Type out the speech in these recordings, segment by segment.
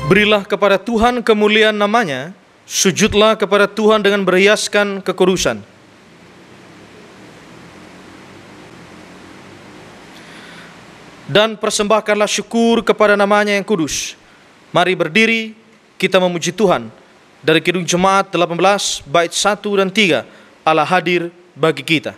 Berilah kepada Tuhan kemuliaan namanya, sujudlah kepada Tuhan dengan berhiaskan kekudusan. Dan persembahkanlah syukur kepada namanya yang kudus. Mari berdiri, kita memuji Tuhan. Dari Kidung Jemaat 18, bait 1 dan 3, Allah hadir bagi kita.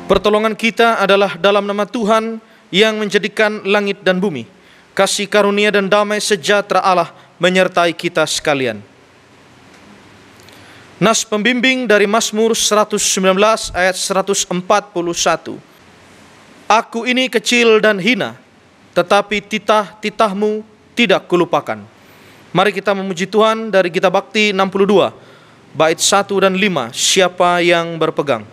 Pertolongan kita adalah dalam nama Tuhan yang menjadikan langit dan bumi. Kasih karunia dan damai sejahtera Allah menyertai kita sekalian. Nas pembimbing dari Mazmur 119 ayat 141. Aku ini kecil dan hina, tetapi titah-titahmu tidak kulupakan. Mari kita memuji Tuhan dari Gita Bakti 62, bait 1 dan 5, siapa yang berpegang.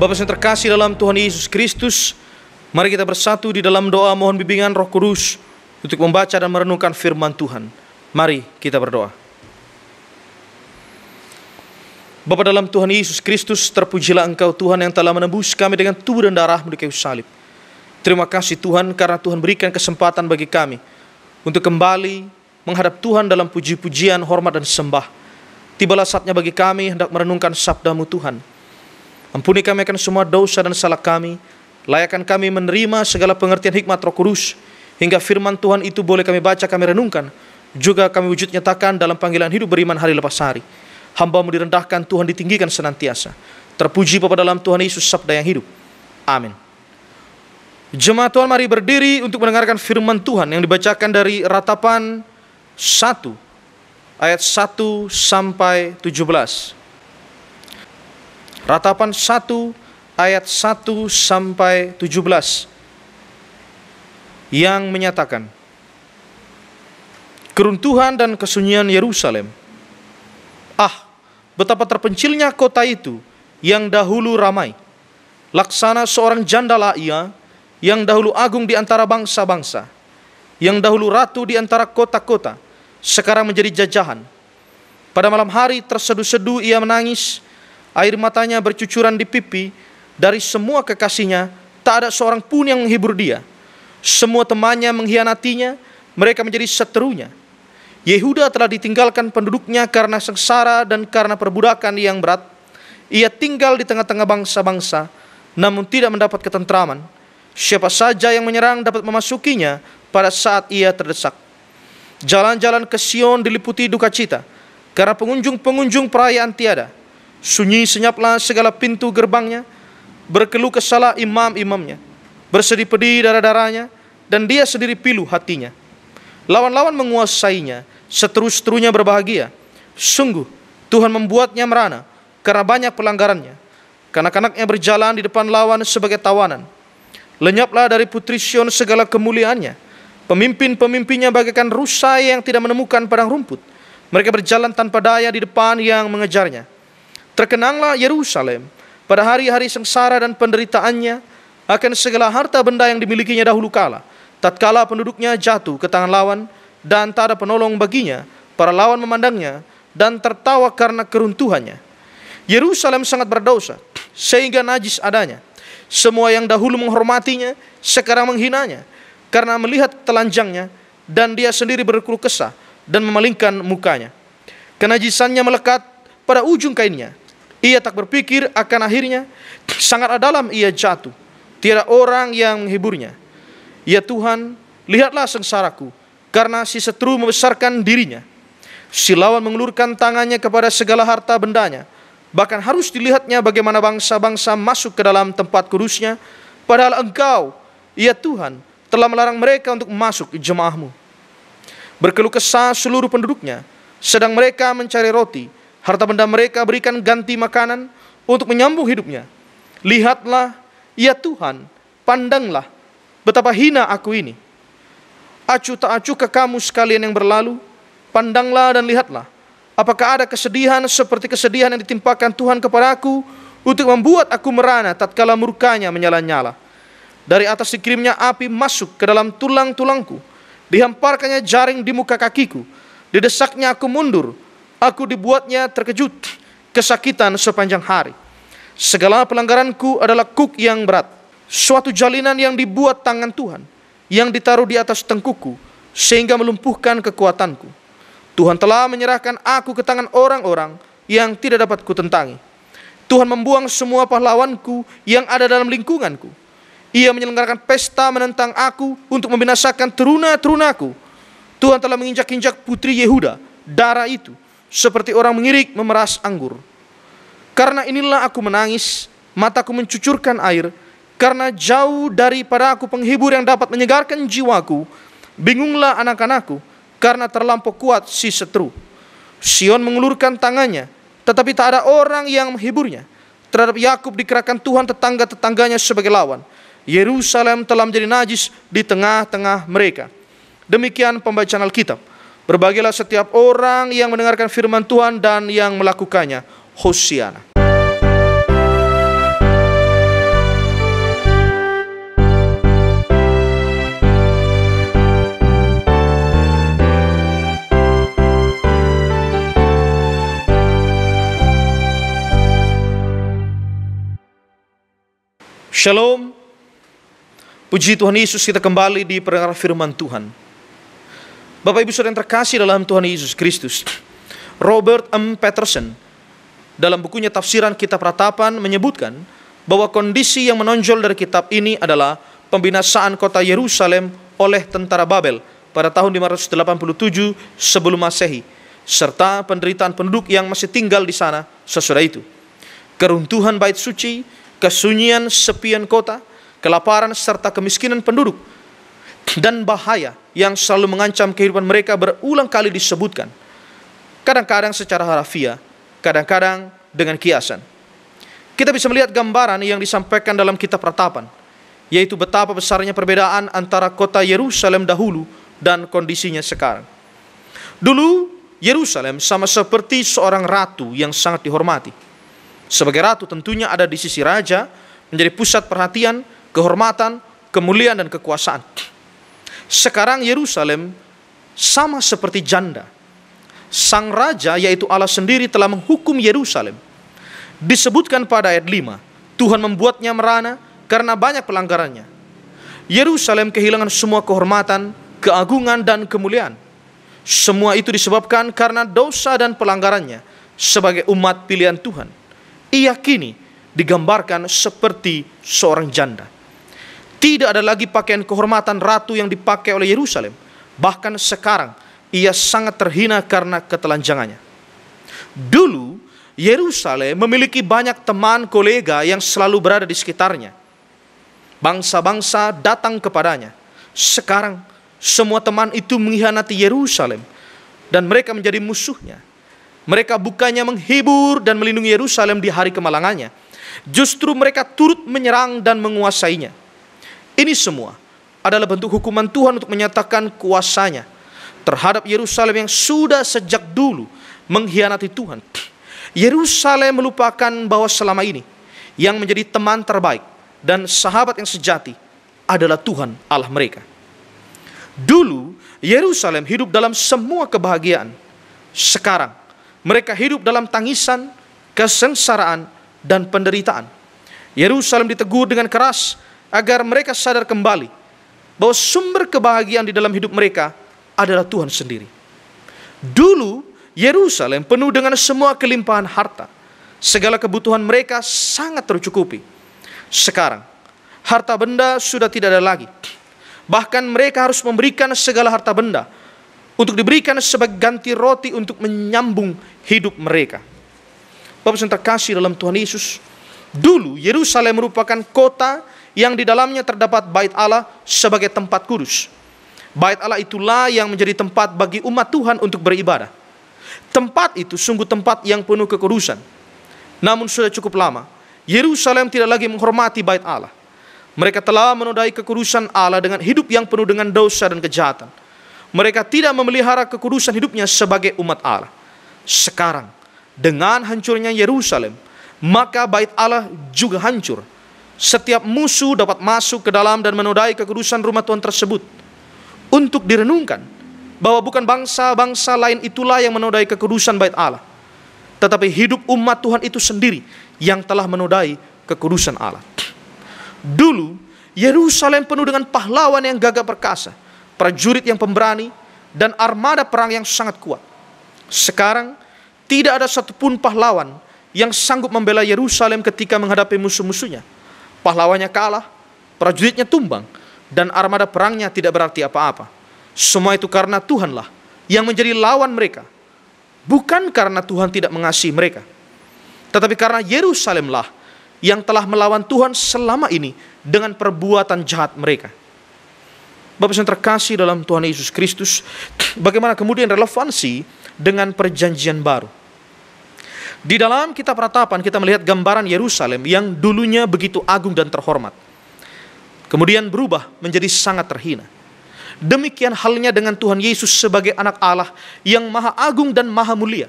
Bapak yang terkasih dalam Tuhan Yesus Kristus, mari kita bersatu di dalam doa mohon bimbingan Roh Kudus untuk membaca dan merenungkan firman Tuhan. Mari kita berdoa. Bapa dalam Tuhan Yesus Kristus, terpujilah Engkau Tuhan yang telah menebus kami dengan tubuh dan darah-Mu di kayu salib. Terima kasih Tuhan karena Tuhan berikan kesempatan bagi kami untuk kembali menghadap Tuhan dalam puji-pujian, hormat dan sembah. Tibalah saatnya bagi kami hendak merenungkan sabda-Mu Tuhan. Ampuni kami akan semua dosa dan salah kami. Layakkan kami menerima segala pengertian hikmat Roh Kudus hingga firman Tuhan itu boleh kami baca, kami renungkan, juga kami wujud nyatakan dalam panggilan hidup beriman hari lepas hari. Hamba-Mu direndahkan, Tuhan ditinggikan senantiasa. Terpuji Bapa dalam Tuhan Yesus, sabda yang hidup. Amin. Jemaat Tuhan, mari berdiri untuk mendengarkan firman Tuhan yang dibacakan dari Ratapan 1 ayat 1 sampai 17. Ratapan 1 ayat 1 sampai 17 yang menyatakan, keruntuhan dan kesunyian Yerusalem. Ah, betapa terpencilnya kota itu yang dahulu ramai. Laksana seorang jandala ia, yang dahulu agung di antara bangsa-bangsa, yang dahulu ratu di antara kota-kota, sekarang menjadi jajahan. Pada malam hari terseduh-seduh ia menangis, air matanya bercucuran di pipi. Dari semua kekasihnya tak ada seorang pun yang menghibur dia. Semua temannya mengkhianatinya, mereka menjadi seterunya. Yehuda telah ditinggalkan penduduknya karena sengsara dan karena perbudakan yang berat. Ia tinggal di tengah-tengah bangsa-bangsa, namun tidak mendapat ketentraman. Siapa saja yang menyerang dapat memasukinya pada saat ia terdesak. Jalan-jalan ke Sion diliputi duka cita, karena pengunjung-pengunjung perayaan tiada. Sunyi senyaplah segala pintu gerbangnya, berkeluh kesahlah imam-imamnya, bersedih pedih darah-darahnya, dan dia sendiri pilu hatinya. Lawan-lawan menguasainya, seteru-seterunya berbahagia. Sungguh Tuhan membuatnya merana karena banyak pelanggarannya. Kanak-kanaknya berjalan di depan lawan sebagai tawanan. Lenyaplah dari putri Sion segala kemuliaannya. Pemimpin-pemimpinnya bagaikan rusa yang tidak menemukan padang rumput. Mereka berjalan tanpa daya di depan yang mengejarnya. Terkenanglah Yerusalem pada hari-hari sengsara dan penderitaannya akan segala harta benda yang dimilikinya dahulu kala. Tatkala penduduknya jatuh ke tangan lawan dan tak ada penolong baginya, para lawan memandangnya dan tertawa karena keruntuhannya. Yerusalem sangat berdosa sehingga najis adanya. Semua yang dahulu menghormatinya sekarang menghinanya karena melihat telanjangnya, dan dia sendiri berkeluh kesah dan memalingkan mukanya. Kenajisannya melekat pada ujung kainnya. Ia tak berpikir akan akhirnya. Sangat dalam ia jatuh, tiada orang yang menghiburnya. Ya Tuhan, lihatlah sengsaraku, karena si seteru membesarkan dirinya. Si lawan mengulurkan tangannya kepada segala harta bendanya. Bahkan harus dilihatnya bagaimana bangsa-bangsa masuk ke dalam tempat kudusnya, padahal Engkau, ya Tuhan, telah melarang mereka untuk masuk ke jemaah-Mu. Berkeluh kesah seluruh penduduknya, sedang mereka mencari roti. Harta benda mereka berikan ganti makanan untuk menyambung hidupnya. Lihatlah, ya Tuhan, pandanglah betapa hina aku ini. Acuh tak acuh ke kamu sekalian yang berlalu, pandanglah dan lihatlah. Apakah ada kesedihan seperti kesedihan yang ditimpakan Tuhan kepadaku untuk membuat aku merana tatkala murkanya menyala-nyala. Dari atas dikirimnya api masuk ke dalam tulang-tulangku, dihamparkannya jaring di muka kakiku, didesaknya aku mundur, aku dibuatnya terkejut, kesakitan sepanjang hari. Segala pelanggaranku adalah kuk yang berat, suatu jalinan yang dibuat tangan Tuhan, yang ditaruh di atas tengkuku, sehingga melumpuhkan kekuatanku. Tuhan telah menyerahkan aku ke tangan orang-orang yang tidak dapat kutentangi. Tuhan membuang semua pahlawanku yang ada dalam lingkunganku. Ia menyelenggarakan pesta menentang aku untuk membinasakan teruna-terunaku. Tuhan telah menginjak-injak putri Yehuda, darah itu, seperti orang mengirik memeras anggur. Karena inilah aku menangis, mataku mencucurkan air, karena jauh daripada aku penghibur yang dapat menyegarkan jiwaku. Bingunglah anak-anakku, karena terlampau kuat si seteru. Sion mengulurkan tangannya, tetapi tak ada orang yang menghiburnya. Terhadap Yakub dikerahkan Tuhan tetangga-tetangganya sebagai lawan. Yerusalem telah menjadi najis di tengah-tengah mereka. Demikian pembacaan Alkitab. Berbahagialah setiap orang yang mendengarkan firman Tuhan dan yang melakukannya. Hosiana. Shalom. Puji Tuhan Yesus, kita kembali di pendengaran firman Tuhan. Bapak Ibu Saudara yang terkasih dalam Tuhan Yesus Kristus, Robert M. Patterson dalam bukunya Tafsiran Kitab Ratapan menyebutkan bahwa kondisi yang menonjol dari kitab ini adalah pembinasaan kota Yerusalem oleh tentara Babel pada tahun 587 sebelum Masehi, serta penderitaan penduduk yang masih tinggal di sana sesudah itu. Keruntuhan bait suci, kesunyian sepian kota, kelaparan serta kemiskinan penduduk, dan bahaya yang selalu mengancam kehidupan mereka berulang kali disebutkan. Kadang-kadang secara harafiah, kadang-kadang dengan kiasan. Kita bisa melihat gambaran yang disampaikan dalam kitab Ratapan, yaitu betapa besarnya perbedaan antara kota Yerusalem dahulu dan kondisinya sekarang. Dulu, Yerusalem sama seperti seorang ratu yang sangat dihormati. Sebagai ratu tentunya ada di sisi raja, menjadi pusat perhatian, kehormatan, kemuliaan, dan kekuasaan. Sekarang Yerusalem sama seperti janda. Sang raja, yaitu Allah sendiri, telah menghukum Yerusalem. Disebutkan pada ayat 5, Tuhan membuatnya merana karena banyak pelanggarannya. Yerusalem kehilangan semua kehormatan, keagungan, dan kemuliaan. Semua itu disebabkan karena dosa dan pelanggarannya sebagai umat pilihan Tuhan. Ia kini digambarkan seperti seorang janda. Tidak ada lagi pakaian kehormatan ratu yang dipakai oleh Yerusalem. Bahkan sekarang ia sangat terhina karena ketelanjangannya. Dulu Yerusalem memiliki banyak teman kolega yang selalu berada di sekitarnya. Bangsa-bangsa datang kepadanya. Sekarang semua teman itu mengkhianati Yerusalem dan mereka menjadi musuhnya. Mereka bukannya menghibur dan melindungi Yerusalem di hari kemalangannya, justru mereka turut menyerang dan menguasainya. Ini semua adalah bentuk hukuman Tuhan untuk menyatakan kuasanya terhadap Yerusalem yang sudah sejak dulu mengkhianati Tuhan. Yerusalem melupakan bahwa selama ini yang menjadi teman terbaik dan sahabat yang sejati adalah Tuhan Allah mereka. Dulu Yerusalem hidup dalam semua kebahagiaan. Sekarang mereka hidup dalam tangisan, kesengsaraan, dan penderitaan. Yerusalem ditegur dengan keras agar mereka sadar kembali bahwa sumber kebahagiaan di dalam hidup mereka adalah Tuhan sendiri. Dulu Yerusalem penuh dengan semua kelimpahan harta. Segala kebutuhan mereka sangat tercukupi. Sekarang harta benda sudah tidak ada lagi. Bahkan mereka harus memberikan segala harta benda untuk diberikan sebagai ganti roti untuk menyambung hidup mereka. Bapak yang terkasih dalam Tuhan Yesus, dulu Yerusalem merupakan kota yang di dalamnya terdapat bait Allah sebagai tempat kudus. Bait Allah itulah yang menjadi tempat bagi umat Tuhan untuk beribadah. Tempat itu sungguh tempat yang penuh kekudusan. Namun sudah cukup lama Yerusalem tidak lagi menghormati bait Allah. Mereka telah menodai kekudusan Allah dengan hidup yang penuh dengan dosa dan kejahatan. Mereka tidak memelihara kekudusan hidupnya sebagai umat Allah. Sekarang dengan hancurnya Yerusalem, maka bait Allah juga hancur. Setiap musuh dapat masuk ke dalam dan menodai kekudusan rumah Tuhan tersebut. Untuk direnungkan bahwa bukan bangsa-bangsa lain itulah yang menodai kekudusan bait Allah, tetapi hidup umat Tuhan itu sendiri yang telah menodai kekudusan Allah. Dulu Yerusalem penuh dengan pahlawan yang gagah perkasa, prajurit yang pemberani, dan armada perang yang sangat kuat. Sekarang tidak ada satupun pahlawan yang sanggup membela Yerusalem ketika menghadapi musuh-musuhnya. Pahlawannya kalah, prajuritnya tumbang, dan armada perangnya tidak berarti apa-apa. Semua itu karena Tuhanlah yang menjadi lawan mereka. Bukan karena Tuhan tidak mengasihi mereka, tetapi karena Yerusalemlah yang telah melawan Tuhan selama ini dengan perbuatan jahat mereka. Bapak yang terkasih dalam Tuhan Yesus Kristus, bagaimana kemudian relevansi dengan perjanjian baru? Di dalam kitab Ratapan kita melihat gambaran Yerusalem yang dulunya begitu agung dan terhormat, kemudian berubah menjadi sangat terhina. Demikian halnya dengan Tuhan Yesus sebagai anak Allah yang maha agung dan maha mulia.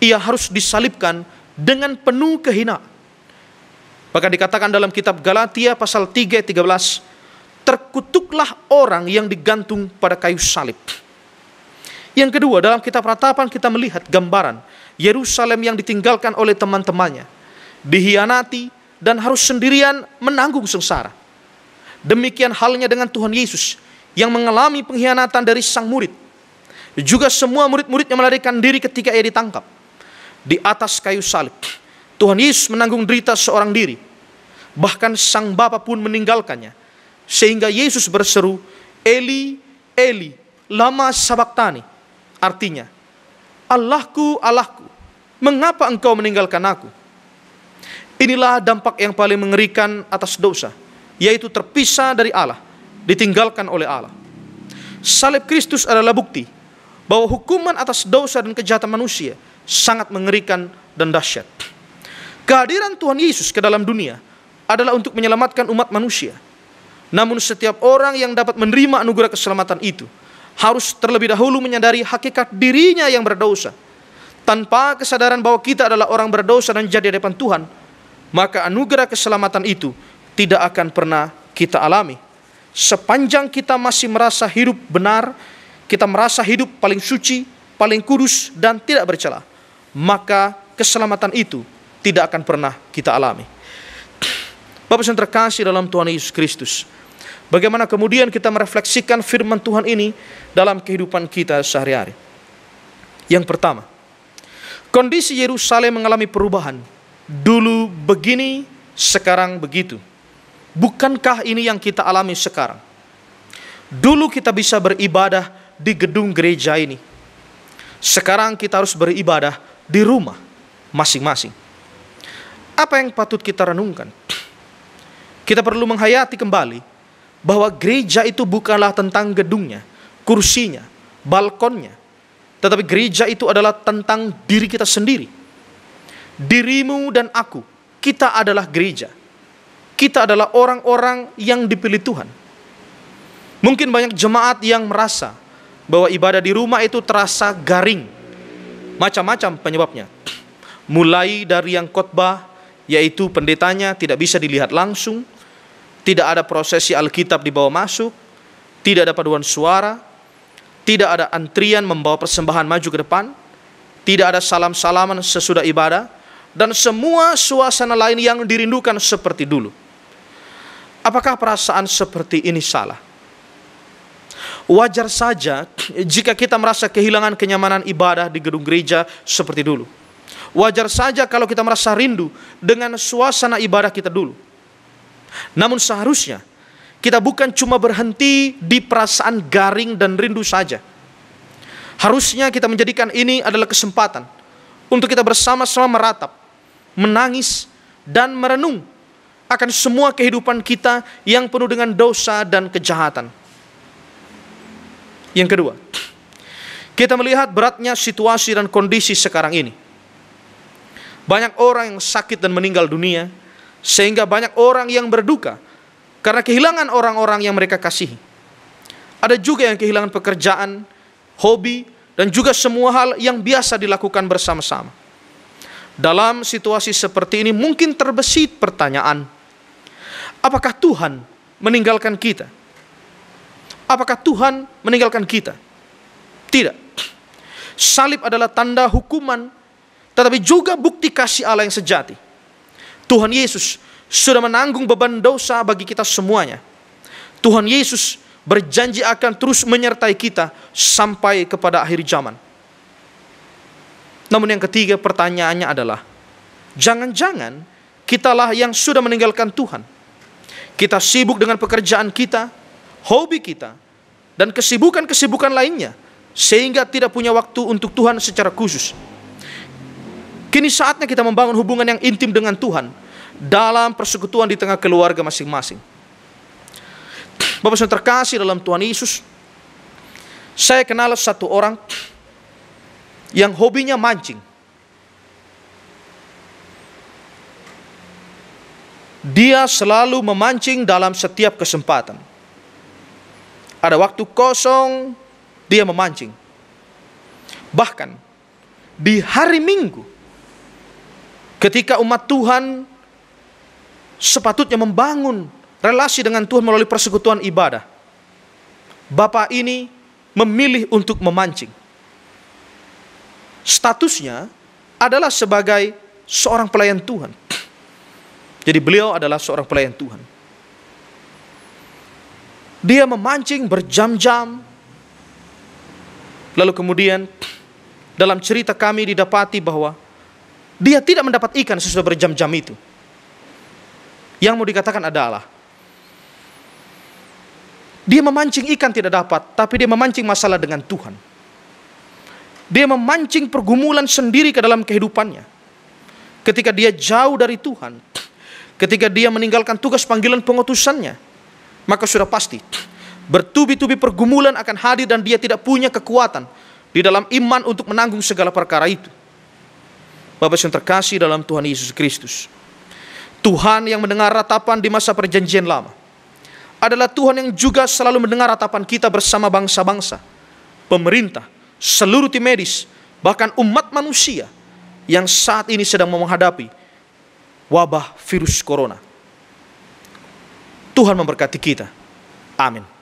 Ia harus disalibkan dengan penuh kehinaan. Bahkan dikatakan dalam kitab Galatia pasal 3 ayat 13, terkutuklah orang yang digantung pada kayu salib. Yang kedua, dalam kitab Ratapan kita melihat gambaran Yerusalem yang ditinggalkan oleh teman-temannya, dihianati dan harus sendirian menanggung sengsara. Demikian halnya dengan Tuhan Yesus yang mengalami pengkhianatan dari sang murid. Juga semua murid-muridnya melarikan diri ketika ia ditangkap. Di atas kayu salib, Tuhan Yesus menanggung derita seorang diri. Bahkan sang Bapa pun meninggalkannya Sehingga Yesus berseru, Eli, Eli, lama sabaktani. Artinya, Allahku, Allahku, mengapa engkau meninggalkan aku? Inilah dampak yang paling mengerikan atas dosa, yaitu terpisah dari Allah, ditinggalkan oleh Allah. Salib Kristus adalah bukti bahwa hukuman atas dosa dan kejahatan manusia sangat mengerikan dan dahsyat. Kehadiran Tuhan Yesus ke dalam dunia adalah untuk menyelamatkan umat manusia. Namun setiap orang yang dapat menerima anugerah keselamatan itu harus terlebih dahulu menyadari hakikat dirinya yang berdosa. Tanpa kesadaran bahwa kita adalah orang berdosa dan jadi di hadapan Tuhan, maka anugerah keselamatan itu tidak akan pernah kita alami. Sepanjang kita masih merasa hidup benar, kita merasa hidup paling suci, paling kudus dan tidak bercela, maka keselamatan itu tidak akan pernah kita alami. Bapak yang terkasih dalam Tuhan Yesus Kristus, bagaimana kemudian kita merefleksikan firman Tuhan ini dalam kehidupan kita sehari-hari? Yang pertama, kondisi Yerusalem mengalami perubahan. Dulu begini, sekarang begitu. Bukankah ini yang kita alami sekarang? Dulu kita bisa beribadah di gedung gereja ini. Sekarang kita harus beribadah di rumah masing-masing. Apa yang patut kita renungkan? Kita perlu menghayati kembali bahwa gereja itu bukanlah tentang gedungnya, kursinya, balkonnya. Tetapi gereja itu adalah tentang diri kita sendiri. Dirimu dan aku, kita adalah gereja. Kita adalah orang-orang yang dipilih Tuhan. Mungkin banyak jemaat yang merasa bahwa ibadah di rumah itu terasa garing. Macam-macam penyebabnya. Mulai dari yang khotbah, yaitu pendetanya tidak bisa dilihat langsung, tidak ada prosesi Alkitab dibawa masuk, tidak ada paduan suara, tidak ada antrian membawa persembahan maju ke depan, tidak ada salam-salaman sesudah ibadah, dan semua suasana lain yang dirindukan seperti dulu. Apakah perasaan seperti ini salah? Wajar saja jika kita merasa kehilangan kenyamanan ibadah di gedung gereja seperti dulu. Wajar saja kalau kita merasa rindu dengan suasana ibadah kita dulu. Namun seharusnya kita bukan cuma berhenti di perasaan garing dan rindu saja. Harusnya kita menjadikan ini adalah kesempatan untuk kita bersama-sama meratap, menangis, dan merenung akan semua kehidupan kita yang penuh dengan dosa dan kejahatan. Yang kedua, kita melihat beratnya situasi dan kondisi sekarang ini. Banyak orang yang sakit dan meninggal dunia, sehingga banyak orang yang berduka karena kehilangan orang-orang yang mereka kasihi. Ada juga yang kehilangan pekerjaan, hobi, dan juga semua hal yang biasa dilakukan bersama-sama. Dalam situasi seperti ini mungkin terbesit pertanyaan, apakah Tuhan meninggalkan kita? Apakah Tuhan meninggalkan kita? Tidak. Salib adalah tanda hukuman, tetapi juga bukti kasih Allah yang sejati. Tuhan Yesus sudah menanggung beban dosa bagi kita semuanya. Tuhan Yesus berjanji akan terus menyertai kita sampai kepada akhir zaman. Namun yang ketiga pertanyaannya adalah, jangan-jangan kitalah yang sudah meninggalkan Tuhan. Kita sibuk dengan pekerjaan kita, hobi kita, dan kesibukan-kesibukan lainnya, sehingga tidak punya waktu untuk Tuhan secara khusus. Kini saatnya kita membangun hubungan yang intim dengan Tuhan dalam persekutuan di tengah keluarga masing-masing. Bapak yang terkasih dalam Tuhan Yesus, saya kenal satu orang yang hobinya mancing. Dia selalu memancing dalam setiap kesempatan. Ada waktu kosong, dia memancing. Bahkan di hari Minggu, ketika umat Tuhan sepatutnya membangun relasi dengan Tuhan melalui persekutuan ibadah, Bapak ini memilih untuk memancing. Statusnya adalah sebagai seorang pelayan Tuhan. Jadi beliau adalah seorang pelayan Tuhan. Dia memancing berjam-jam. Lalu kemudian dalam cerita kami didapati bahwa dia tidak mendapat ikan sesudah berjam-jam itu. Yang mau dikatakan adalah Dia memancing ikan tidak dapat, tapi dia memancing masalah dengan Tuhan. Dia memancing pergumulan sendiri ke dalam kehidupannya. Ketika dia jauh dari Tuhan, ketika dia meninggalkan tugas panggilan pengutusannya, maka sudah pasti bertubi-tubi pergumulan akan hadir dan dia tidak punya kekuatan di dalam iman untuk menanggung segala perkara itu. Bapak yang terkasih dalam Tuhan Yesus Kristus, Tuhan yang mendengar ratapan di masa perjanjian lama adalah Tuhan yang juga selalu mendengar ratapan kita bersama bangsa-bangsa, pemerintah, seluruh tim medis, bahkan umat manusia yang saat ini sedang menghadapi wabah virus corona. Tuhan memberkati kita. Amin.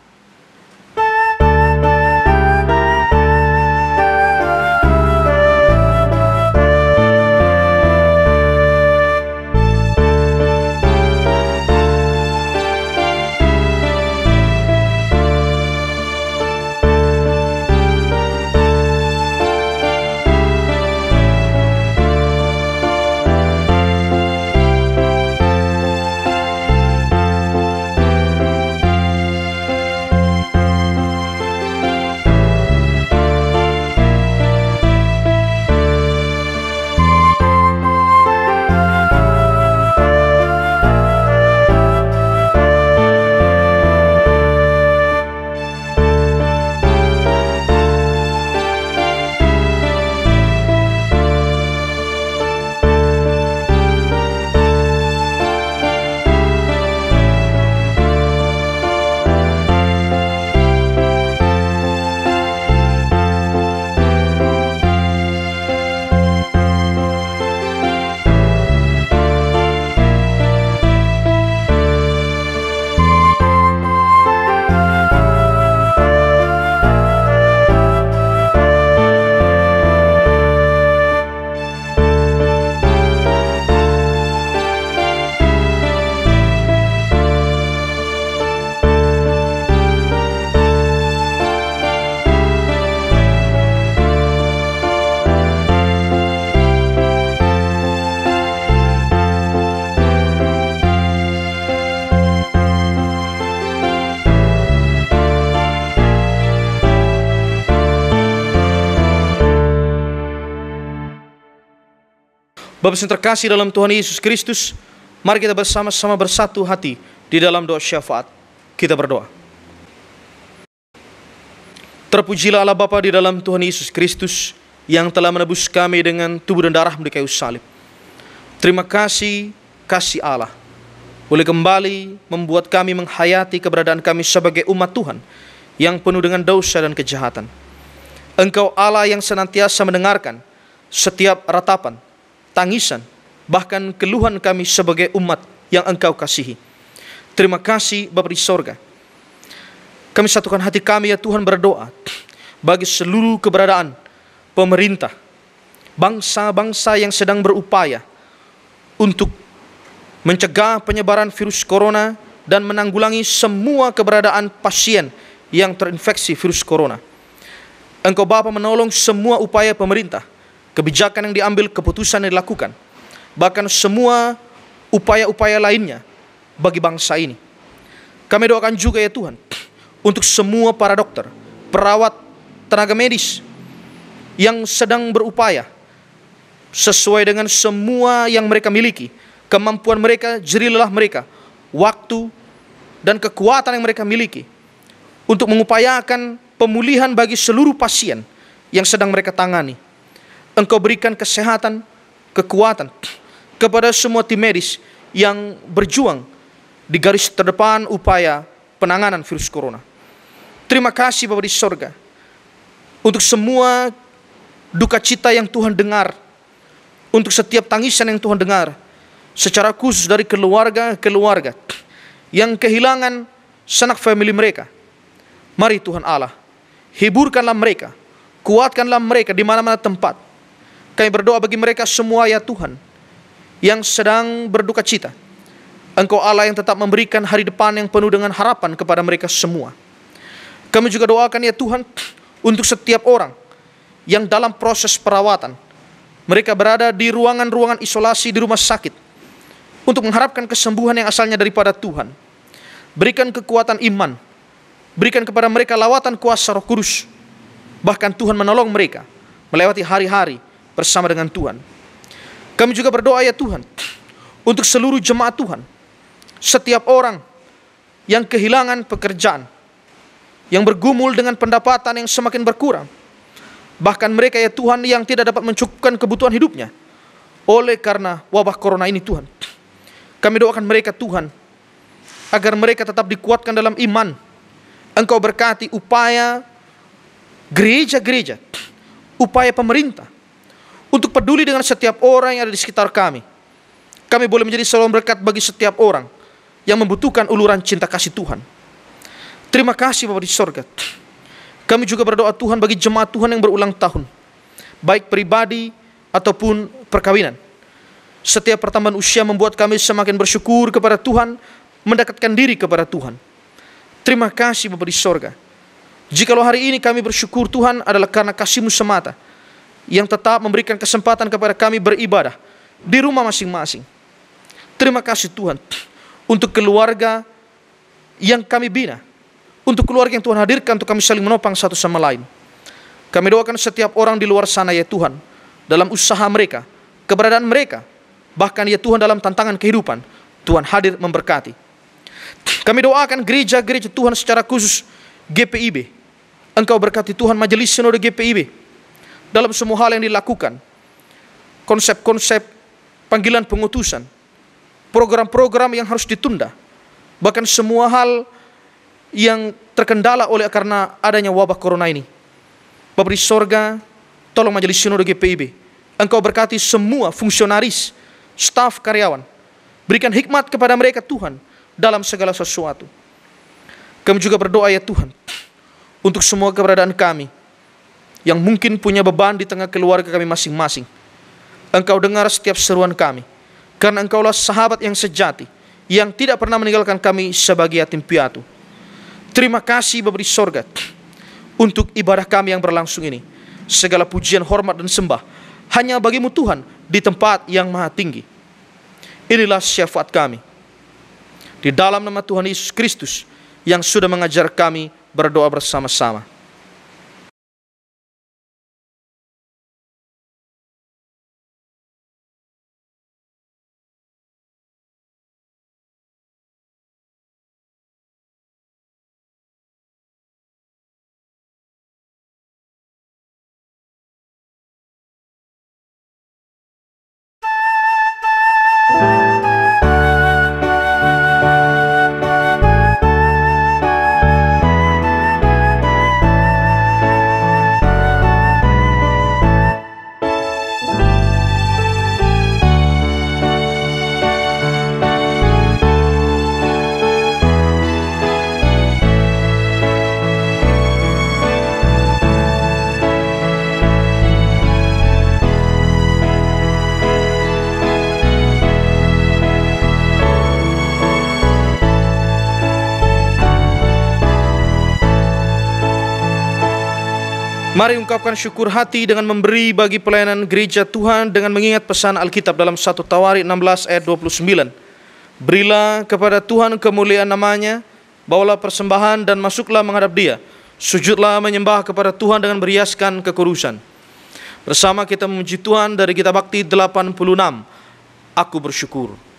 Bapak yang terkasih dalam Tuhan Yesus Kristus, mari kita bersama-sama bersatu hati di dalam doa syafaat. Kita berdoa. Terpujilah Allah Bapa di dalam Tuhan Yesus Kristus yang telah menebus kami dengan tubuh dan darah di kayu salib. Terima kasih Allah boleh kembali membuat kami menghayati keberadaan kami sebagai umat Tuhan yang penuh dengan dosa dan kejahatan. Engkau Allah yang senantiasa mendengarkan setiap ratapan, tangisan, bahkan keluhan kami sebagai umat yang Engkau kasihi. Terima kasih Bapa di sorga. Kami satukan hati kami ya Tuhan berdoa bagi seluruh keberadaan pemerintah, bangsa-bangsa yang sedang berupaya untuk mencegah penyebaran virus corona dan menanggulangi semua keberadaan pasien yang terinfeksi virus corona. Engkau Bapa menolong semua upaya pemerintah, kebijakan yang diambil, keputusan yang dilakukan, bahkan semua upaya-upaya lainnya bagi bangsa ini. Kami doakan juga ya Tuhan, untuk semua para dokter, perawat, tenaga medis yang sedang berupaya sesuai dengan semua yang mereka miliki, kemampuan mereka, jerih lelah mereka, waktu dan kekuatan yang mereka miliki untuk mengupayakan pemulihan bagi seluruh pasien yang sedang mereka tangani. Engkau berikan kesehatan, kekuatan kepada semua tim medis yang berjuang di garis terdepan upaya penanganan virus corona. Terima kasih Bapa di sorga untuk semua duka cita yang Tuhan dengar, untuk setiap tangisan yang Tuhan dengar, secara khusus dari keluarga-keluarga yang kehilangan sanak famili mereka. Mari Tuhan Allah, hiburkanlah mereka, kuatkanlah mereka di mana-mana tempat. Kami berdoa bagi mereka semua ya Tuhan yang sedang berduka cita. Engkau Allah yang tetap memberikan hari depan yang penuh dengan harapan kepada mereka semua. Kami juga doakan ya Tuhan untuk setiap orang yang dalam proses perawatan. Mereka berada di ruangan-ruangan isolasi di rumah sakit untuk mengharapkan kesembuhan yang asalnya daripada Tuhan. Berikan kekuatan iman Berikan kepada mereka lawatan kuasa Roh Kudus. Bahkan Tuhan menolong mereka melewati hari-hari bersama dengan Tuhan. Kami juga berdoa ya Tuhan, untuk seluruh jemaat Tuhan, setiap orang yang kehilangan pekerjaan, yang bergumul dengan pendapatan yang semakin berkurang, bahkan mereka ya Tuhan yang tidak dapat mencukupkan kebutuhan hidupnya oleh karena wabah corona ini Tuhan. Kami doakan mereka Tuhan, agar mereka tetap dikuatkan dalam iman. Engkau berkati upaya gereja-gereja, upaya pemerintah, untuk peduli dengan setiap orang yang ada di sekitar kami. Kami boleh menjadi saluran berkat bagi setiap orang yang membutuhkan uluran cinta kasih Tuhan. Terima kasih Bapa di sorga. Kami juga berdoa Tuhan bagi jemaat Tuhan yang berulang tahun, baik pribadi ataupun perkawinan. Setiap pertambahan usia membuat kami semakin bersyukur kepada Tuhan, mendekatkan diri kepada Tuhan. Terima kasih Bapa di sorga. Jikalau hari ini kami bersyukur Tuhan adalah karena kasih-Mu semata, yang tetap memberikan kesempatan kepada kami beribadah di rumah masing-masing. Terima kasih Tuhan untuk keluarga yang kami bina, untuk keluarga yang Tuhan hadirkan untuk kami saling menopang satu sama lain. Kami doakan setiap orang di luar sana ya Tuhan, dalam usaha mereka, keberadaan mereka, bahkan ya Tuhan dalam tantangan kehidupan, Tuhan hadir memberkati. Kami doakan gereja-gereja Tuhan secara khusus GPIB. Engkau berkati Tuhan majelis sinode GPIB dalam semua hal yang dilakukan, konsep-konsep panggilan pengutusan, program-program yang harus ditunda, bahkan semua hal yang terkendala oleh karena adanya wabah corona ini. Bapa di sorga, tolong majelis sinode GPIB. Engkau berkati semua fungsionaris, staf karyawan. Berikan hikmat kepada mereka Tuhan dalam segala sesuatu. Kami juga berdoa ya Tuhan, untuk semua keberadaan kami yang mungkin punya beban di tengah keluarga kami masing-masing. Engkau dengar setiap seruan kami, karena Engkaulah sahabat yang sejati, yang tidak pernah meninggalkan kami sebagai yatim piatu. Terima kasih Bapa di sorga, untuk ibadah kami yang berlangsung ini. Segala pujian, hormat dan sembah hanya bagi-Mu Tuhan di tempat yang maha tinggi. Inilah syafaat kami. Di dalam nama Tuhan Yesus Kristus yang sudah mengajar kami berdoa bersama-sama. Mari ungkapkan syukur hati dengan memberi bagi pelayanan gereja Tuhan dengan mengingat pesan Alkitab dalam 1 Tawarik 16 ayat 29. Berilah kepada Tuhan kemuliaan namanya, bawalah persembahan dan masuklah menghadap Dia. Sujudlah menyembah kepada Tuhan dengan beriaskan kekudusan. Bersama kita memuji Tuhan dari Kitab Bakti 86, Aku Bersyukur.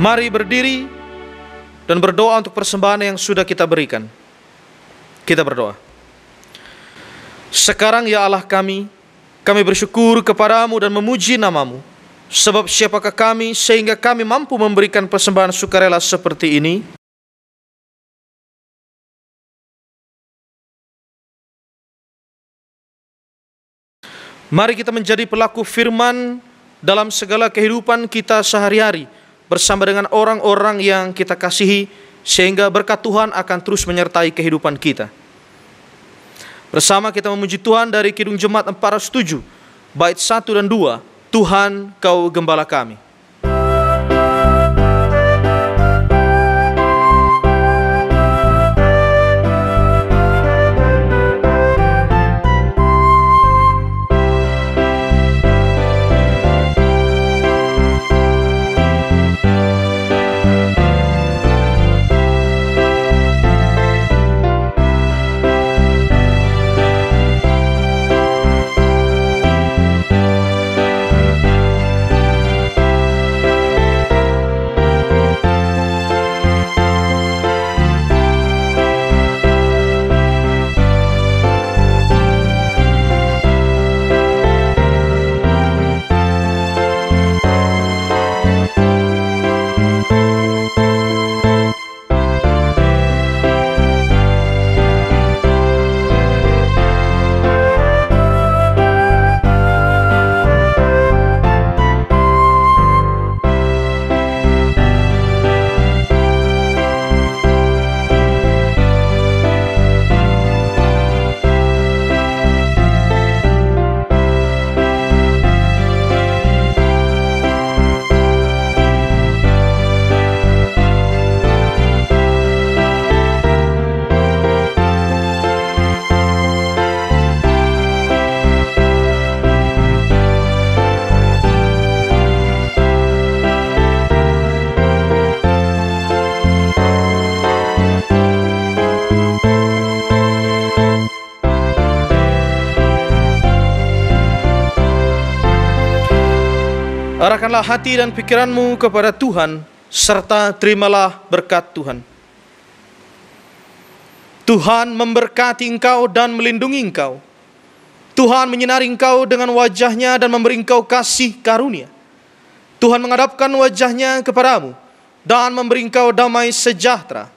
Mari berdiri dan berdoa untuk persembahan yang sudah kita berikan. Kita berdoa. Sekarang ya Allah kami bersyukur kepadamu dan memuji namamu. Sebab siapakah kami sehingga kami mampu memberikan persembahan sukarela seperti ini? Mari kita menjadi pelaku firman dalam segala kehidupan kita sehari-hari bersama dengan orang-orang yang kita kasihi, sehingga berkat Tuhan akan terus menyertai kehidupan kita. Bersama kita memuji Tuhan dari Kidung Jemaat 407, bait 1 dan 2, Tuhan Kau Gembala kami. Arahkanlah hati dan pikiranmu kepada Tuhan, serta terimalah berkat Tuhan. Tuhan memberkati engkau dan melindungi engkau. Tuhan menyinari engkau dengan wajahnya dan memberi engkau kasih karunia. Tuhan menghadapkan wajahnya kepadamu dan memberi engkau damai sejahtera.